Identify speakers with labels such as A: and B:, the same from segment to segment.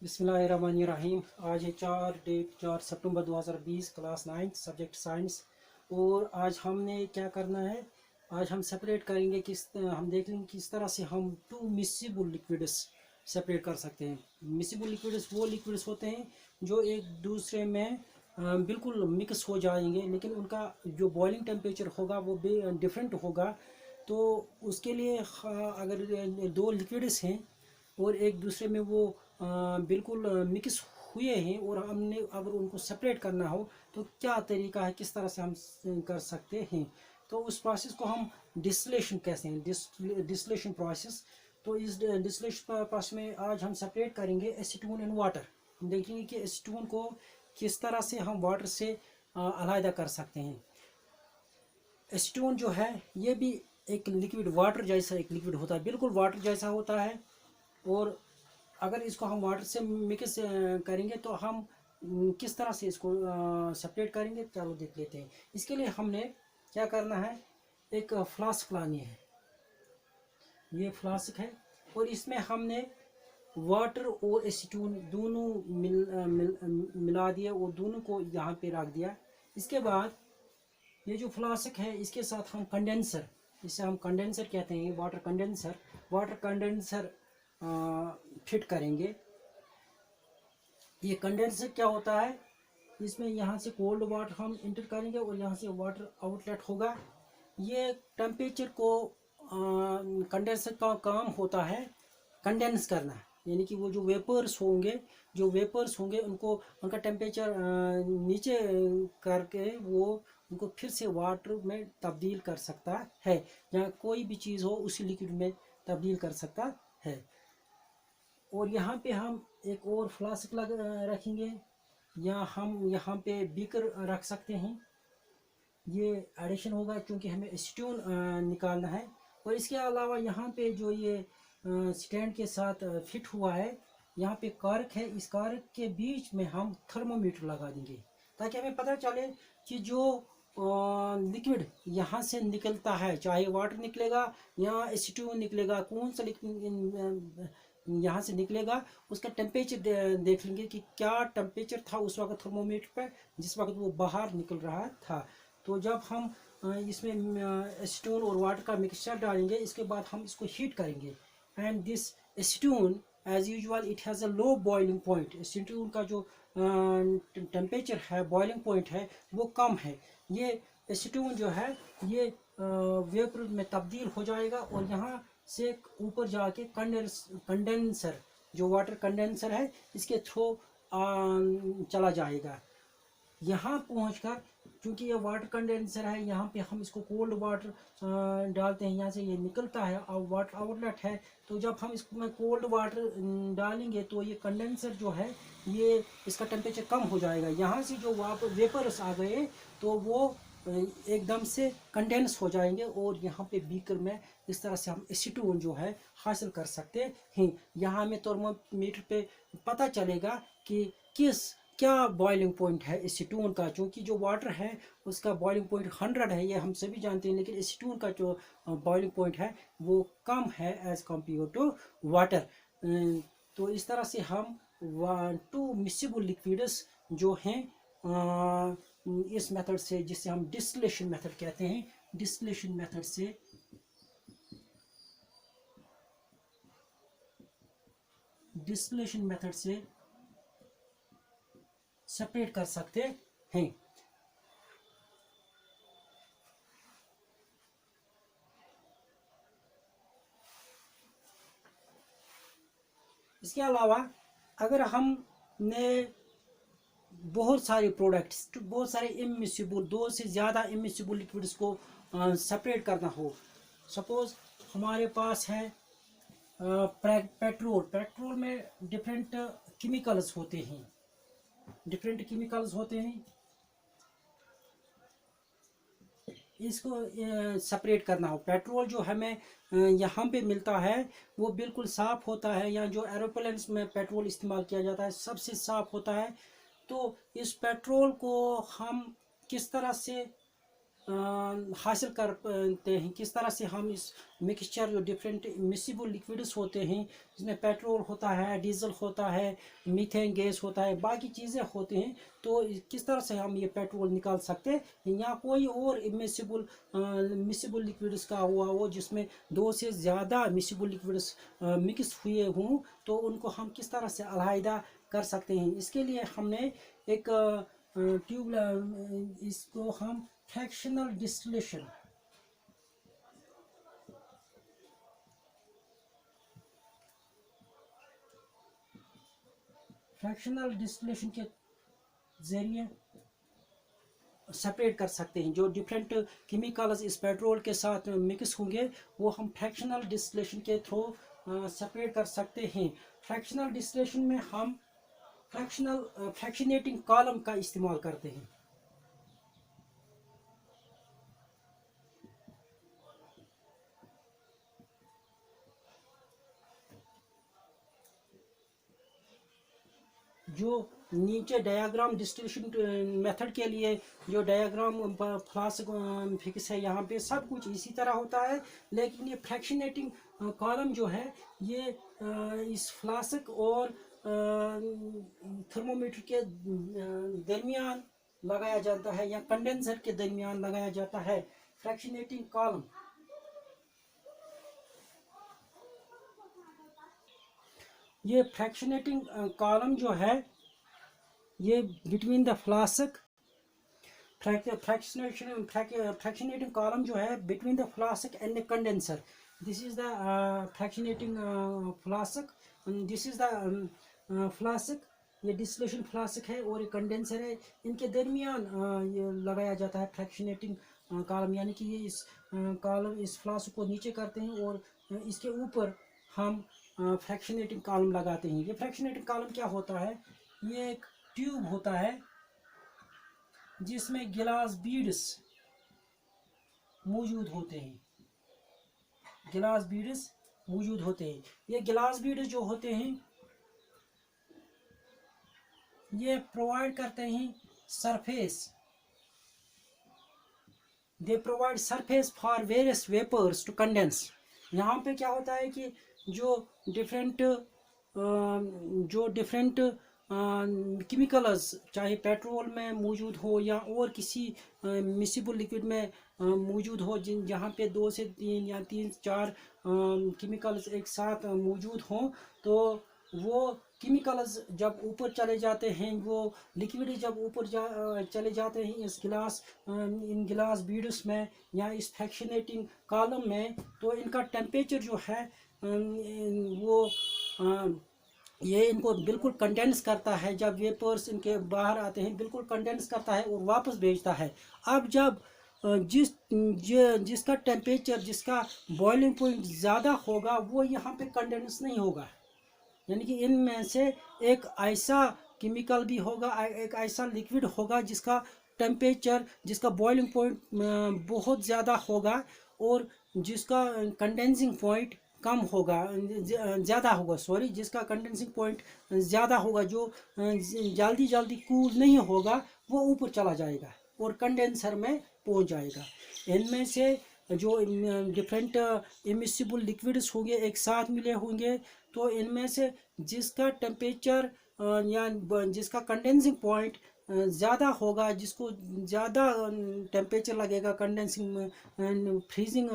A: बिस्मिल्लाहिर्रहमानिर्रहीम। आज है 4 सितंबर 2020, क्लास 9 सब्जेक्ट साइंस। और आज हमने क्या करना है, आज हम सेपरेट करेंगे हम देख लेंगे किस तरह से हम टू मिसिबल लिक्विड्स सेपरेट कर सकते हैं। मिसिबल लिक्विड्स वो लिक्विड्स होते हैं जो एक दूसरे में बिल्कुल मिक्स हो जाएंगे, लेकिन उनका जो बॉइलिंग टेम्परेचर होगा वो भी डिफरेंट होगा। तो उसके लिए अगर दो लिक्विड्स हैं और एक दूसरे में वो बिल्कुल मिक्स हुए हैं और हमने अगर उनको सेपरेट करना हो तो क्या तरीका है, किस तरह से हम कर सकते हैं। तो उस प्रोसेस को हम डिस्टिलेशन कहते हैं, डिस्टिलेशन प्रोसेस। तो इस डिस्टिलेशन प्रोसेस में आज हम सेपरेट करेंगे एसीटोन एंड वाटर। हम देखेंगे कि एसीटोन को किस तरह से हम वाटर से अलहदा कर सकते हैं। एसीटोन जो है ये भी एक लिक्विड, वाटर जैसा एक लिक्विड होता है, बिल्कुल वाटर जैसा होता है। और अगर इसको हम वाटर से मिक्स करेंगे तो हम किस तरह से इसको सेपरेट करेंगे, चलो देख लेते हैं। इसके लिए हमने क्या करना है, एक फ्लास्क लानी है। ये फ्लास्क है और इसमें हमने वाटर और एसीटोन दोनों मिला दिया और दोनों को यहाँ पे रख दिया। इसके बाद ये जो फ्लास्क है इसके साथ हम कंडेंसर, इसे हम कंडेंसर कहते हैं, वाटर कंडेंसर फिट करेंगे। ये कंडेंसर क्या होता है, इसमें यहाँ से कोल्ड वाटर हम इंटर करेंगे और यहाँ से वाटर आउटलेट होगा। ये टेम्परेचर को कंडेंसर का काम होता है कंडेंस करना, यानी कि वो जो वेपर्स होंगे उनको उनका टेम्परेचर नीचे करके वो उनको फिर से वाटर में तब्दील कर सकता है, जहाँ कोई भी चीज़ हो उसी लिक्विड में तब्दील कर सकता है। और यहाँ पे हम एक और फ्लास्क रखेंगे, या हम यहाँ पे बीकर रख सकते हैं। ये एडिशन होगा क्योंकि हमें एसीटोन निकालना है। और इसके अलावा यहाँ पे जो ये स्टैंड के साथ फिट हुआ है, यहाँ पे कारक है, इस कारक के बीच में हम थर्मोमीटर लगा देंगे ताकि हमें पता चले कि जो लिक्विड यहाँ से निकलता है, चाहे वाटर निकलेगा या एसीटोन निकलेगा, कौन सा लिक्विड यहाँ से निकलेगा, उसका टेम्परेचर देख लेंगे कि क्या टेम्परेचर था उस वक्त थर्मोमीटर पर जिस वक्त वो बाहर निकल रहा था। तो जब हम इसमें एसीटोन और वाटर का मिक्सचर डालेंगे, इसके बाद हम इसको हीट करेंगे। And this acetone as usual it has a low boiling point. Acetone का जो टेम्परेचर है, बॉइलिंग पॉइंट है, वो कम है। ये एसीटोन जो है ये वेपर में तब्दील हो जाएगा और यहाँ से ऊपर जाके कंडेंसर, जो वाटर कंडेंसर है, इसके थ्रू चला जाएगा। यहाँ पहुँचकर क्योंकि ये वाटर कंडेंसर है, यहाँ पे हम इसको कोल्ड वाटर डालते हैं, यहाँ से ये निकलता है और वाटर आउटलेट है। तो जब हम इसमें कोल्ड वाटर डालेंगे तो ये कंडेंसर जो है ये इसका टेम्परेचर कम हो जाएगा। यहाँ से जो वेपर्स आ गए तो वो एकदम से कंडेंस हो जाएंगे और यहाँ पे बीकर में इस तरह से हम एसीटोन जो है हासिल कर सकते हैं। यहाँ हमें थर्मोमीटर पे पता चलेगा कि क्या बॉइलिंग पॉइंट है एसीटोन का, क्योंकि जो वाटर है उसका बॉइलिंग पॉइंट 100 है, ये हम सभी जानते हैं, लेकिन एसीटोन का जो बॉइलिंग पॉइंट है वो कम है एज कम्पेयर टू वाटर। तो इस तरह से हम टू मिसिबल लिक्विड्स जो हैं इस मेथड से, जिससे हम डिस्टिलेशन मेथड कहते हैं, डिस्टिलेशन मेथड से सेपरेट कर सकते हैं। इसके अलावा अगर हमने बहुत सारे प्रोडक्ट्स, बहुत सारे इमिसिबल, दो से ज़्यादा इमिसिबल लिक्विड्स को सेपरेट करना हो, सपोज हमारे पास है पेट्रोल में डिफरेंट केमिकल्स होते हैं, इसको सेपरेट करना हो। पेट्रोल जो हमें यहाँ पे मिलता है वो बिल्कुल साफ़ होता है, या जो एरोप्लेन्स में पेट्रोल इस्तेमाल किया जाता है सबसे साफ़ होता है। तो इस पेट्रोल को हम किस तरह से हासिल करते हैं, किस तरह से हम इस मिक्सचर जो डिफरेंट मिसिबल लिक्विड्स होते हैं, जिसमें पेट्रोल होता है, डीजल होता है, मीथेन गैस होता है, बाकी चीज़ें होती हैं, तो किस तरह से हम ये पेट्रोल निकाल सकते हैं या कोई और मिसिबल लिक्विड्स का हुआ वो जिसमें 2 से ज़्यादा मिसिबल लिक्विड्स मिक्स हुए हों, तो उनको हम किस तरह से अलहदा कर सकते हैं। इसके लिए हमने एक ट्यूब, इसको हम फ्रैक्शनल डिस्टिलेशन के ज़रिए सेपरेट कर सकते हैं। जो डिफरेंट केमिकल्स इस पेट्रोल के साथ मिक्स होंगे वो हम फ्रैक्शनल डिस्टिलेशन के थ्रू सेपरेट कर सकते हैं। फ्रैक्शनल डिस्टिलेशन में हम फ्रैक्शनेटिंग कॉलम का इस्तेमाल करते हैं। जो नीचे डायग्राम डिस्ट्रीब्यूशन मेथड के लिए जो डायग्राम फ्लास्क फिक्स है, यहाँ पे सब कुछ इसी तरह होता है, लेकिन ये फ्रैक्शनेटिंग कॉलम जो है ये इस फ्लास्क और थर्मोमीटर के दरमियान लगाया जाता है या कंडेंसर के दरमियान लगाया जाता है। फ्रैक्शनेटिंग कॉलम, ये फ्रैक्शनेटिंग कॉलम जो है ये between the flask, fractionating column जो है between the flask and the condenser. This is the fractionating flask, this is the flask, ये डिस्टिलेशन फ्लास्क है और ये कंडेंसर है, इनके दरमियान ये लगाया जाता है फ्रैक्शनेटिंग कॉलम, यानी कि ये इस कॉलम इस फ्लास्क को नीचे करते हैं और इसके ऊपर हम फ्रैक्शनेटिंग कॉलम लगाते हैं। ये फ्रैक्शनेटिंग कॉलम क्या होता है, ये एक ट्यूब होता है जिसमें गिलास बीड्स मौजूद होते हैं, गिलास बीड्स मौजूद होते हैं। ये गिलास बीड्स जो होते हैं ये प्रोवाइड करते हैं surface, they provide surface for various vapours to condense. यहाँ पे क्या होता है कि जो डिफरेंट केमिकल्स चाहे पेट्रोल में मौजूद हो या और किसी मिसिबल लिक्विड में मौजूद हो, जहाँ पे 2 से 3 या 3-4 केमिकल्स एक साथ मौजूद हों, तो वो केमिकल्स जब ऊपर चले जाते हैं, वो लिक्विड जब ऊपर चले जाते हैं इन गिलास बीड्स में या इस फ्रैक्शनेटिंग कॉलम में, तो इनका टेम्परेचर जो है वो ये इनको बिल्कुल कंडेंस करता है। जब वेपर्स इनके बाहर आते हैं बिल्कुल कंडेंस करता है और वापस भेजता है। अब जब जिसका टेम्परेचर, जिसका बॉइलिंग पॉइंट ज़्यादा होगा वो यहाँ पे कंडेंस नहीं होगा, यानी कि इनमें से एक ऐसा केमिकल भी होगा, एक ऐसा लिक्विड होगा जिसका टेम्परेचर, जिसका बॉइलिंग पॉइंट बहुत ज़्यादा होगा और जिसका कंडेंसिंग पॉइंट कम होगा, ज़्यादा होगा, सॉरी, जिसका कंडेंसिंग पॉइंट ज़्यादा होगा, जो जल्दी कूल नहीं होगा, वो ऊपर चला जाएगा और कंडेंसर में पहुंच जाएगा। इनमें से जो डिफरेंट इमिसिबल लिक्विड्स होंगे एक साथ मिले होंगे, तो इनमें से जिसका टेम्परेचर या जिसका कंडेंसिंग पॉइंट ज़्यादा होगा, जिसको ज़्यादा टेम्परेचर लगेगा, कंडेंसिंग फ्रीजिंग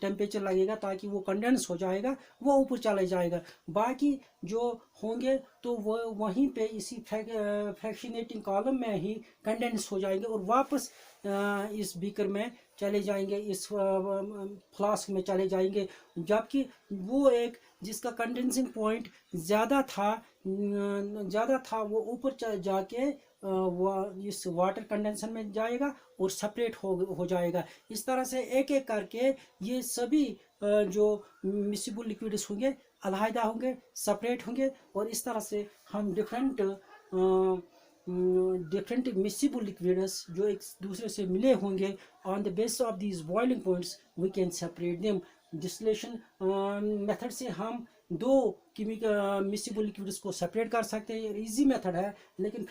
A: टेम्परेचर लगेगा ताकि वो कंडेंस हो जाएगा, वो ऊपर चले जाएगा। बाकी जो होंगे तो वो वहीं पे इसी फ्रैक्शनेटिंग कॉलम में ही कंडेंस हो जाएंगे और वापस इस बीकर में चले जाएंगे, इस फ्लास्क में चले जाएंगे। जबकि वो एक जिसका कंडेंसिंग पॉइंट ज़्यादा था वो ऊपर जाके वो इस वाटर कंडेंसर में जाएगा और सेपरेट हो जाएगा। इस तरह से एक एक करके ये सभी जो मिसिबल लिक्विड्स होंगे अलहदा होंगे, सेपरेट होंगे और इस तरह से हम डिफरेंट मिसिबल लिक्विड्स जो एक दूसरे से मिले होंगे, on the basis of these boiling points we can separate them. Distillation method से हम दो मिसिबल लिक्विड्स को सेपरेट कर सकते हैं। इजी मेथड है, लेकिन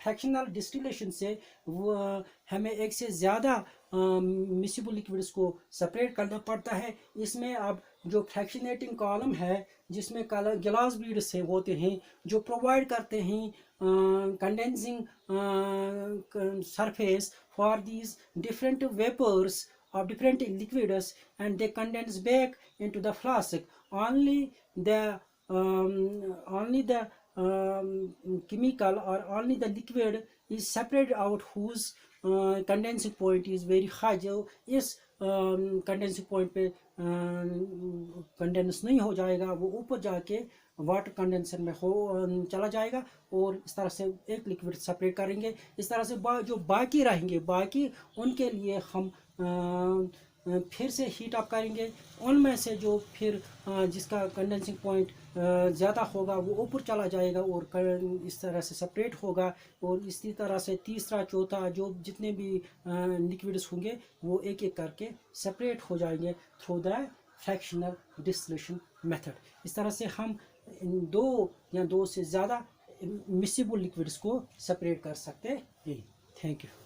A: फ्रैक्शनल डिस्टिलेशन से वो हमें एक से ज़्यादा मिसिबल लिक्विड्स को सेपरेट करना पड़ता है। इसमें अब जो फ्रैक्शनेटिंग कॉलम है, जिसमें गिलास बीड्स से होते हैं, जो प्रोवाइड करते हैं condensing surface for these different vapors of different liquids, and they condense back into the flask. Only the chemical or only the liquid is separated out whose condensing point is very high. जो इस condensing point पे condense नहीं हो जाएगा, वो ऊपर जाके water condenser में हो चला जाएगा, और इस तरह से एक लिक्विड सेपरेट करेंगे। इस तरह से जो बाकी रहेंगे, बाकी उनके लिए हम फिर से हीट अप करेंगे। उनमें से जो फिर जिसका कंडेंसिंग पॉइंट ज़्यादा होगा वो ऊपर चला जाएगा और इस तरह से सेपरेट होगा। और इसी तरह से तीसरा चौथा जो जितने भी लिक्विड्स होंगे वो एक एक करके सेपरेट हो जाएंगे through the fractional distillation method. इस तरह से हम दो या दो से ज़्यादा मिसिबल लिक्विड्स को सेपरेट कर सकते हैं। Thank you.